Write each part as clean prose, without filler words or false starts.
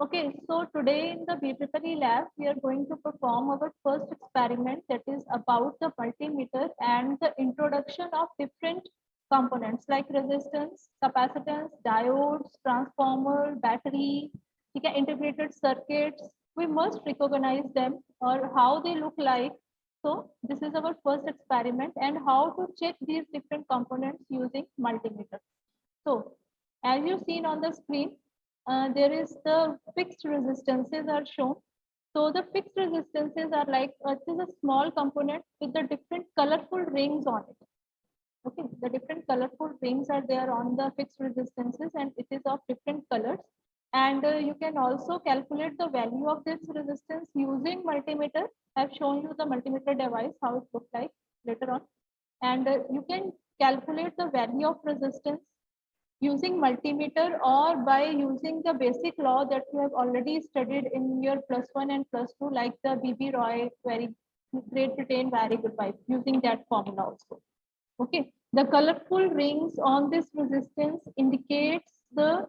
Okay, so today in the BEEE lab, we are going to perform our first experiment, that is about the multimeter and the introduction of different components like resistance, capacitance, diodes, transformer, battery, integrated circuits. We must recognize them or how they look like. So this is our first experiment and how to check these different components using multimeter. So as you've seen on the screen, there is the fixed resistances are shown. So the fixed resistances are like, it is a small component with the different colorful rings on it. Okay, the different colorful rings are there on the fixed resistances and it is of different colors. And you can also calculate the value of this resistance using multimeter. I've shown you the multimeter device, how it looks like later on. And you can calculate the value of resistance using multimeter or by using the basic law that you have already studied in your +1 and +2, like the B.B. Roy very Great Britain variable pipe, using that formula also. Okay, the colorful rings on this resistance indicates the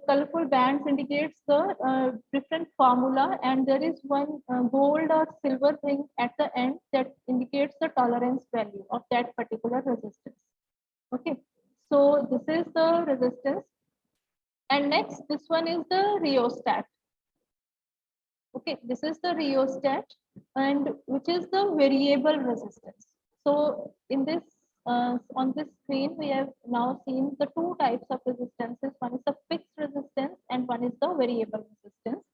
colorful bands indicates the different formula, and there is one gold or silver ring at the end that indicates the tolerance value of that particular resistance. Okay, so this is the resistance, and next this one is the rheostat. Okay, this is the rheostat, and which is the variable resistance. So in this on this screen, we have now seen the two types of resistances. One is the fixed resistance, and one is the variable resistance.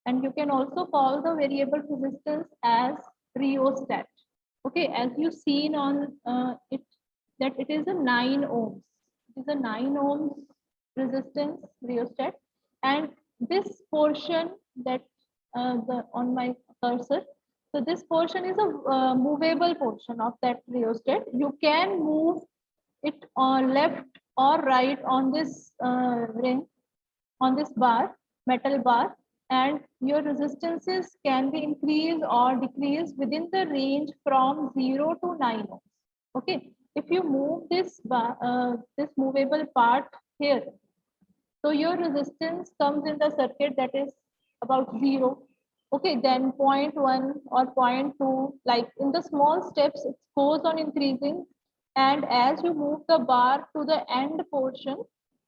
And you can also call the variable resistance as rheostat. Okay, as you seen on it, that it is a 9 ohms. It is a 9 ohms resistance rheostat, and this portion that the on my cursor, so this portion is a movable portion of that rheostat. You can move it on left or right on this ring, on this bar, metal bar, and your resistances can be increased or decreased within the range from 0 to 9 ohms. Okay, if you move this bar, this movable part here, so your resistance comes in the circuit that is about 0. Okay, then 0.1 or 0.2, like in the small steps, it goes on increasing. And as you move the bar to the end portion,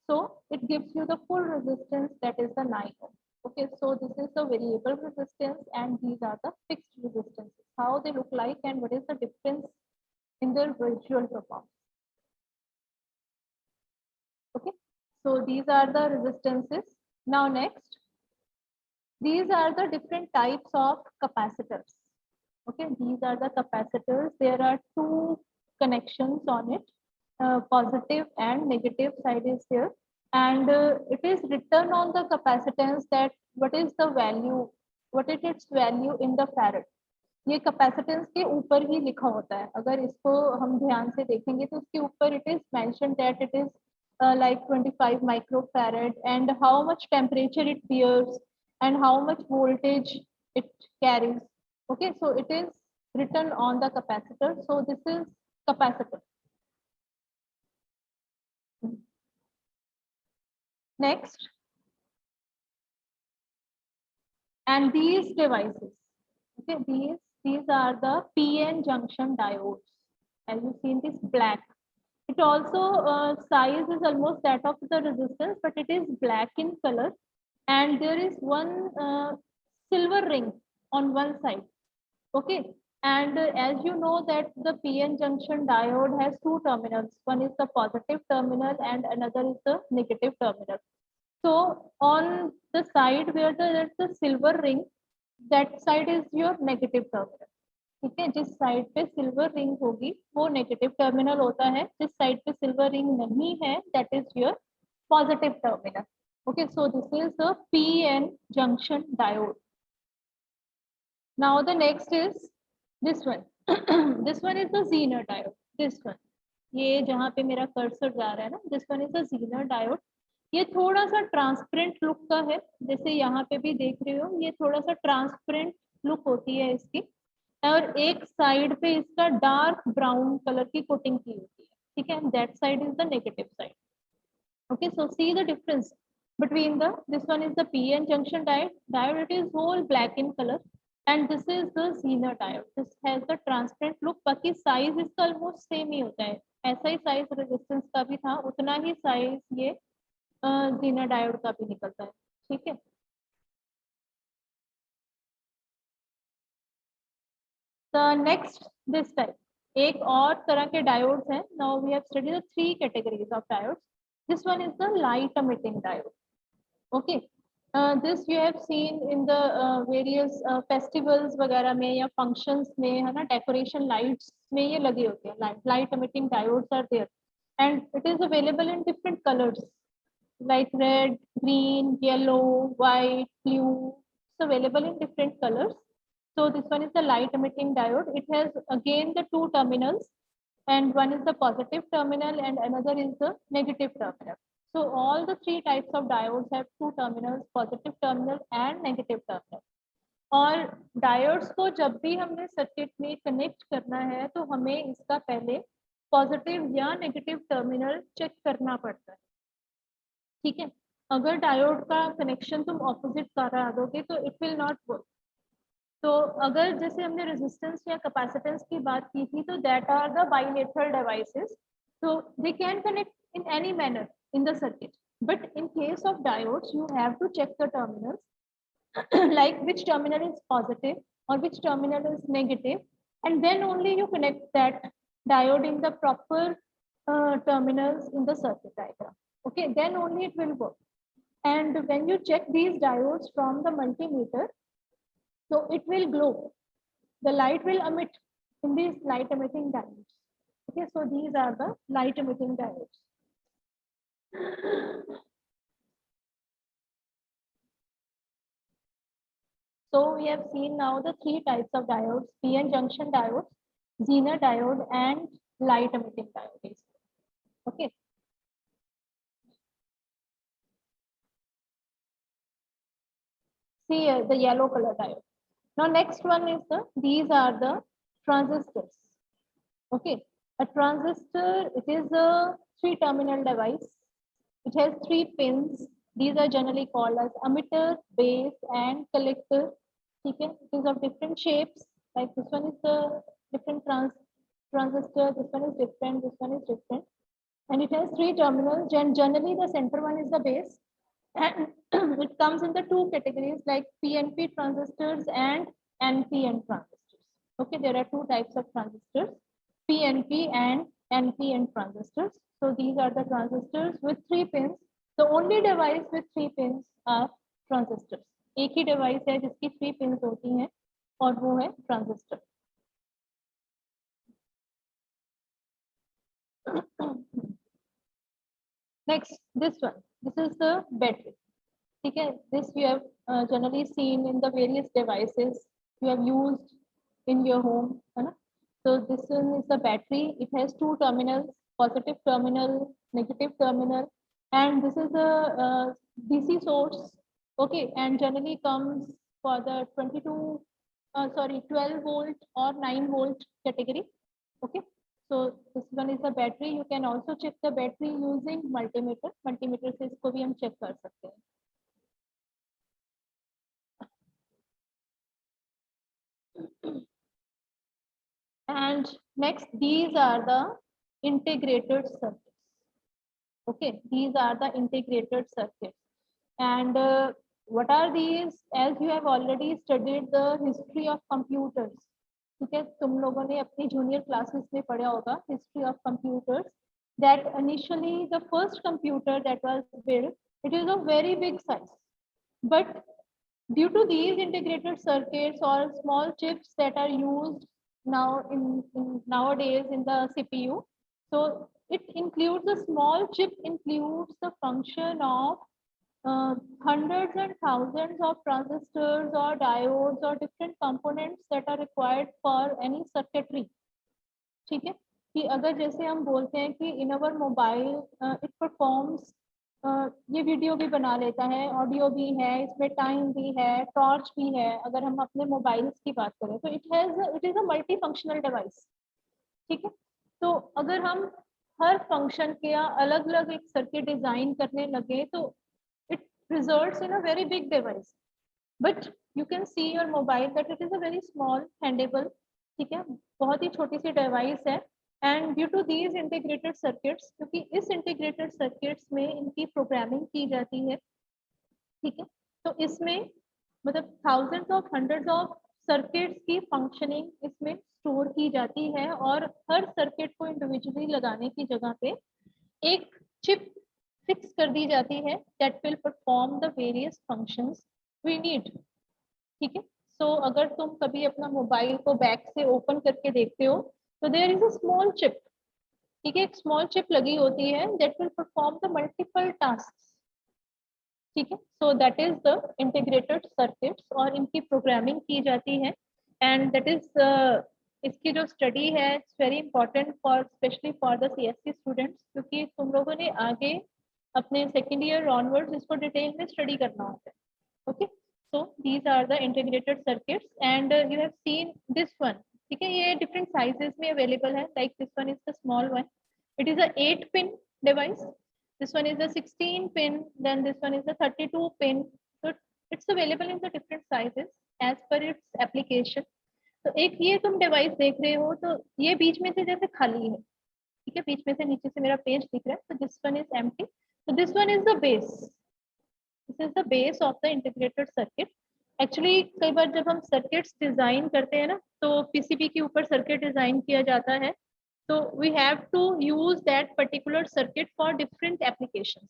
so it gives you the full resistance, that is the 9 ohm. Okay, so this is the variable resistance and these are the fixed resistances. How they look like and what is the difference in their visual performance. Okay, so these are the resistances. Now next, these are the different types of capacitors. Okay, these are the capacitors. There are two connections on it, positive and negative side is here. And it is written on the capacitance that what is the value, what is its value in the farad. ये capacitance के ऊपर ही लिखा होता है. अगर इसको हम ध्यान से देखेंगे तो उसके ऊपर it is mentioned that it is like 25 microfarad and how much temperature it bears and how much voltage it carries. Okay, so it is written on the capacitor. So this is capacitor. Next, and these devices. Okay, these are the PN junction diodes. As you see in this black. It also size is almost that of the resistance, but it is black in color, and there is one silver ring on one side. Okay, and as you know that the PN junction diode has two terminals. One is the positive terminal and another is the negative terminal. So on the side where there's the silver ring, that side is your negative terminal. ठीक है, जिस side पे silver ring होगी वो negative terminal होता है, जिस side पे सिल्वर रिंग नहीं है that is your positive terminal. Okay, so this is the PN junction diode. Now the next is this one. This one is the Zener diode. This one, ये जहाँ पे मेरा कर्सर जा रहा है ना, this one is the Zener diode. ये थोड़ा सा ट्रांसपेरेंट लुक का है, जैसे यहाँ पे भी देख रहे हो, ये थोड़ा सा ट्रांसपेरेंट लुक होती है इसकी, और एक साइड पे इसका डार्क ब्राउन कलर की कोटिंग की होती है. ठीक है, that side is the negative side. Okay, so see the difference. between this one is the PN junction diode. It is whole black in color, and this is the Zener diode. This has the transparent look. बाकी size इसका almost same ही होता है, ऐसा ही size resistance का भी था, उतना ही size ये Zener diode का भी निकलता है. ठीक है. The next this type, एक और तरह के diodes हैं. Now we have studied the 3 categories of diodes. This one is the light emitting diode. Okay, this you have seen in the various festivals वगैरह में या functions में, है ना, decoration lights में ये लगे होते हैं. Light emitting diodes are there, and it is available in different colors like red, green, yellow, white, blue. It's available in different colors. So this one is the light emitting diode. It has again the 2 terminals, and one is the positive terminal and another is the negative terminal. So all the 3 types of diodes have 2 terminals, positive terminal and negative terminal. और diodes को जब भी हमने circuit में connect करना है तो हमें इसका पहले पॉजिटिव या नेगेटिव टर्मिनल चेक करना पड़ता है. ठीक है. अगर डायोड का कनेक्शन तुम ऑपोजिट करा दोगे तो इट विल नॉट वर्क. तो अगर जैसे हमने रेजिस्टेंस या कैपेसिटेंस की बात की थी, तो that are the bilateral devices, so they can connect in any manner in the circuit, but in case of diodes you have to check the terminals like which terminal is positive or which terminal is negative, and then only you connect that diode in the proper terminals in the circuit diagram. Okay, then only it will work. And when you check these diodes from the multimeter, so it will glow. The light will emit in these light emitting diodes. Okay, so these are the light emitting diodes. So we have seen now the 3 types of diodes: PN junction diodes, Zener diode, and light emitting diodes. Okay. See the yellow color diode. Now next one is these are the transistors. Okay, a transistor, it is a 3 terminal device. It has 3 pins. These are generally called as emitter, base, and collector. Okay, it is of different shapes. Like this one is the different transistor. This one is different. This one is different, and it has 3 terminals. And generally, the center one is the base, and it comes in the 2 categories like PNP transistors and NPN transistors. Okay, there are 2 types of transistors: PNP and NPN transistors. So these are the transistors with 3 pins. The only device with 3 pins are transistors. एक ही device है जिसकी 3 pins होती हैं और वो है transistor. Next, this one. This is the battery. Okay, this you have generally seen in the various devices you have used in your home. So this one is the battery. It has 2 terminals, positive terminal, negative terminal, and this is a DC source. Okay, and generally comes for the 12 volt or 9 volt category. Okay, so this one is the battery. You can also check the battery using multimeter. Multimeter से इसको भी हम check कर सकते हैं. And next, these are the integrated circuits. Okay, these are the integrated circuits. And what are these? As you have already studied the history of computers. ठीक है, तुम लोगों ने अपनी junior classes में पढ़ा होगा history of computers. That initially the first computer that was built, it is of very big size, but due to these integrated circuits or small chips that are used now nowadays in the CPU, so it includes a small chip, includes the function of hundreds and thousands of transistors or diodes or different components that are required for any circuitry. ठीक है, कि अगर जैसे हम बोलते हैं कि in our mobile it performs, ये वीडियो भी बना लेता है, ऑडियो भी है, इसमें टाइम भी है, टॉर्च भी है. अगर हम अपने मोबाइल्स की बात करें तो it is a multi functional device. ठीक है, तो अगर हम हर फंक्शन के अलग अलग एक सर्किट डिजाइन करने लगे तो results in a very big device, but you can see your mobile that it is a very small handable, ठीक है, बहुत ही छोटी सी डिवाइस है। And due to these integrated circuits, क्योंकि इस इंटीग्रेटेड सर्किट्स में इनकी प्रोग्रामिंग की जाती है, ठीक है, तो इसमें मतलब thousands of hundreds of circuits की फंक्शनिंग इसमें स्टोर की जाती है, और हर सर्किट को इंडिविजुअली लगाने की जगह पे एक चिप फिक्स कर दी जाती है that will perform the various functions we need, ठीक है। सो अगर तुम कभी अपना मोबाइल को बैक से ओपन करके देखते हो तो there is a small chip, ठीक है, एक स्मॉल चिप लगी होती है that will perform the multiple task, ठीक है। So that is the integrated circuits, और इनकी प्रोग्रामिंग की जाती है, एंड दैट इज इसकी जो स्टडी है it's very important for specially for the CSC students, क्योंकि तुम लोगों ने आगे अपने सेकेंड ईयर ऑनवर्ड्स इसको डिटेल में स्टडी करना होता है, okay. So these are the integrated circuits, and you have seen this one, ठीक है, ये डिफरेंट साइजेस में अवेलेबल है, like this one is the small one, it is a 8 pin device, this one is a 16 pin, then this one is a 32 pin, so it's available in the different sizes as per its application। तो एक ये तुम device देख रहे हो, तो ये बीच में से जैसे खाली है, ठीक है, बीच में से नीचे से मेरा पेज दिख रहा है, तो this one is empty, so this one is the base, this is the base of the integrated circuit। Actually कई बार जब हम सर्किट्स डिजाइन करते हैं ना, तो पीसीबी के ऊपर सर्किट डिजाइन किया जाता है, तो we have to use that particular circuit for different applications,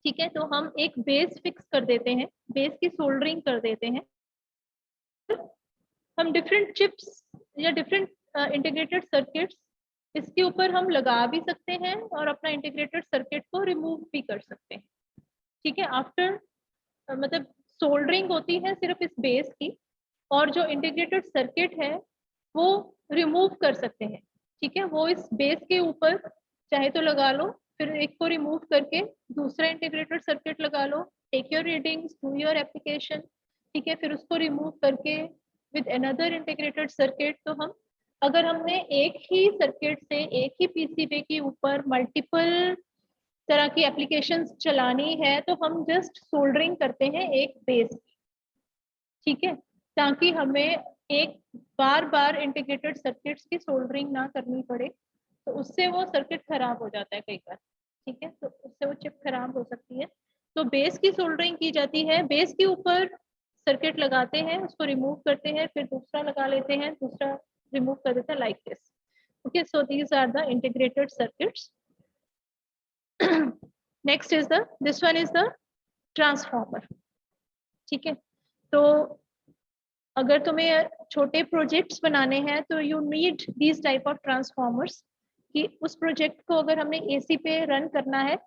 ठीक है। तो हम एक बेस फिक्स कर देते हैं, बेस की सोल्डरिंग कर देते हैं, हम डिफरेंट चिप्स या डिफरेंट इंटीग्रेटेड सर्किट्स इसके ऊपर हम लगा भी सकते हैं और अपना इंटीग्रेटेड सर्किट को रिमूव भी कर सकते हैं, ठीक है। आफ्टर मतलब सोल्डरिंग होती है सिर्फ इस बेस की, और जो इंटीग्रेटेड सर्किट है वो रिमूव कर सकते हैं, ठीक है, वो इस बेस के ऊपर चाहे तो लगा लो, फिर एक को रिमूव करके दूसरा इंटीग्रेटेड सर्किट लगा लो, take your readings, do your application, ठीक है, फिर उसको रिमूव करके विद अनदर इंटीग्रेटेड सर्किट। तो हम अगर हमने एक ही सर्किट से एक ही पीसीबी के ऊपर मल्टीपल तरह की एप्लीकेशंस चलानी है, तो हम जस्ट सोल्डरिंग करते हैं एक बेस, ठीक है, ताकि हमें एक बार बार इंटीग्रेटेड सर्किट्स की सोल्डरिंग ना करनी पड़े, तो उससे वो सर्किट खराब हो जाता है कई बार, ठीक है, तो उससे वो चिप खराब हो सकती है। तो बेस की सोल्डरिंग की जाती है, बेस के ऊपर सर्किट लगाते हैं, उसको रिमूव करते हैं, फिर दूसरा लगा लेते हैं, दूसरा रिमूव कर देते हैं, like this, okay. So these are the integrated circuits. Next is the this one is the transformer, ठीक है। तो अगर तुम्हें छोटे प्रोजेक्ट्स बनाने हैं तो you need these type of transformers, कि उस प्रोजेक्ट को अगर हमने एसी पे रन करना है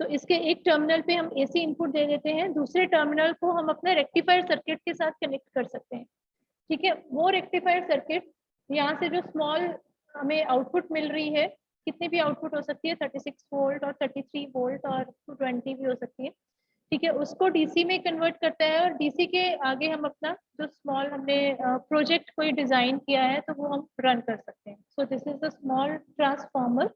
तो इसके एक टर्मिनल पे हम एसी इनपुट दे देते हैं, दूसरे टर्मिनल को हम अपने रेक्टिफायर सर्किट के साथ कनेक्ट कर सकते हैं, ठीक है। वो रेक्टिफायर सर्किट यहाँ से जो स्मॉल हमें आउटपुट मिल रही है, कितनी भी आउटपुट हो सकती है, 36 वोल्ट और 33 वोल्ट और 220 भी हो सकती है, ठीक है, उसको डीसी में कन्वर्ट करता है, और डीसी के आगे हम अपना जो स्मॉल हमने प्रोजेक्ट कोई डिजाइन किया है तो वो हम रन कर सकते हैं। So this is the small transformer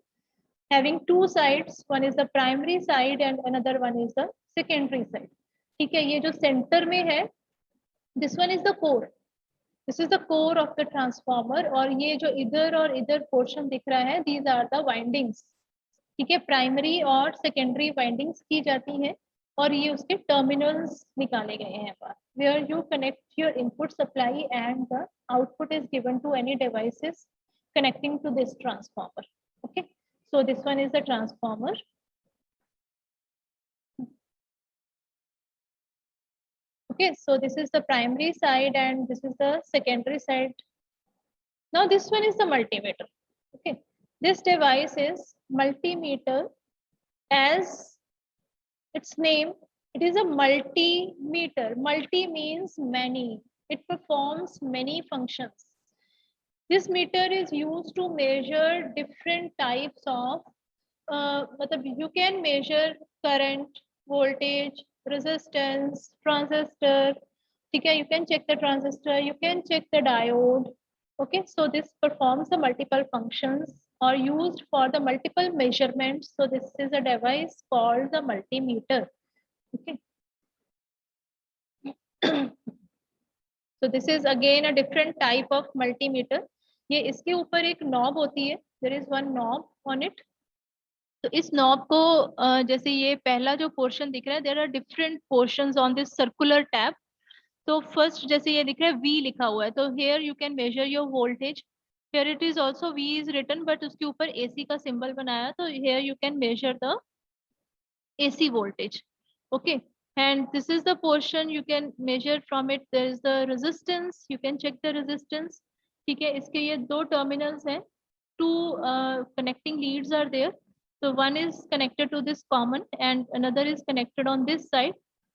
having two sides, one is the primary side and another one is the secondary side, ठीक है। ये जो सेंटर में है, this one is the core, this is the core of the transformer, और ये जो इधर और इधर पोर्शन दिख रहा है, these are the windings, ठीक है, प्राइमरी और सेकेंडरी वाइंडिंग्स की जाती है, और ये उसके टर्मिनल्स निकाले गए हैं बाहर, where you connect your input supply and the output is given to any devices connecting to this transformer, okay। So this one is the transformer, okay, so this is the primary side and this is the secondary side. Now this one is the multimeter, okay, this device is multimeter, as its name, it is a multimeter. Multi means many, it performs many functions. This meter is used to measure different types of you can measure current, voltage, resistance, transistor, okay, you can check the transistor, you can check the diode, okay। So this performs the multiple functions or used for the multiple measurements, so this is a device called the multimeter, okay। So this is again a different type of multimeter. ये इसके ऊपर एक knob होती है. There is one knob on it. तो इस knob को जैसे ये पहला जो portion दिख रहा है, there are different portions on this circular tab. तो first जैसे ये दिख रहा है V लिखा हुआ है, तो here you can measure your voltage. Here it is also V is written, but उसके ऊपर AC का symbol बनाया, तो here you can measure the AC voltage. Okay. And this is the portion you can measure from it. There is the resistance. You can check the resistance. ठीक है, इसके ये दो terminals हैं. Two connecting leads are there. So one is connected to this common and another is connected on this side.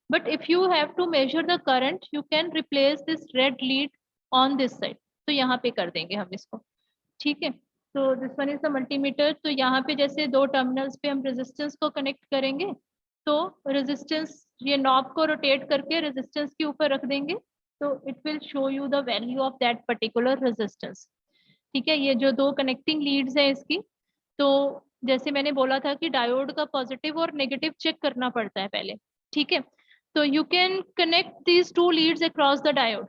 But if you have to measure the current, you can replace this red lead on this side. तो यहाँ पे कर देंगे हम इसको. ठीक है. तो this one is the multimeter. तो यहाँ पे जैसे दो टर्मिनल्स पे हम रेजिस्टेंस को कनेक्ट करेंगे, तो रेजिस्टेंस ये नॉब को रोटेट करके रेजिस्टेंस के ऊपर रख देंगे, तो it will show you the value of that particular resistance. ठीक है. ये जो दो कनेक्टिंग लीड्स है इसकी, तो जैसे मैंने बोला था कि डायोड का पॉजिटिव और नेगेटिव चेक करना पड़ता है पहले. ठीक है. तो you can connect these two leads across the diode.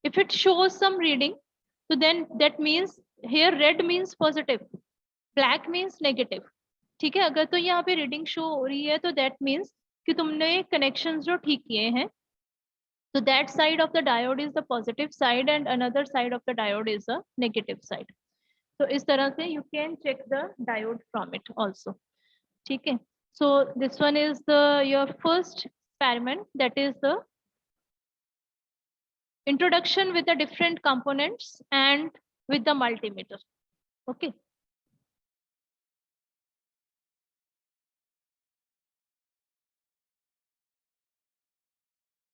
If it shows some reading, so then that means here red means positive, black means negative. ठीक है. अगर तो यहाँ पे रीडिंग शो हो रही है, तो that means कि तुमने कनेक्शंस जो ठीक किए हैं, so that side of the diode is the positive side and another side of the diode is the negative side. तो इस तरह से you can check the diode from it also. ठीक है. So this one is the your first experiment, that is the introduction with the different components and with the multimeter. Okay.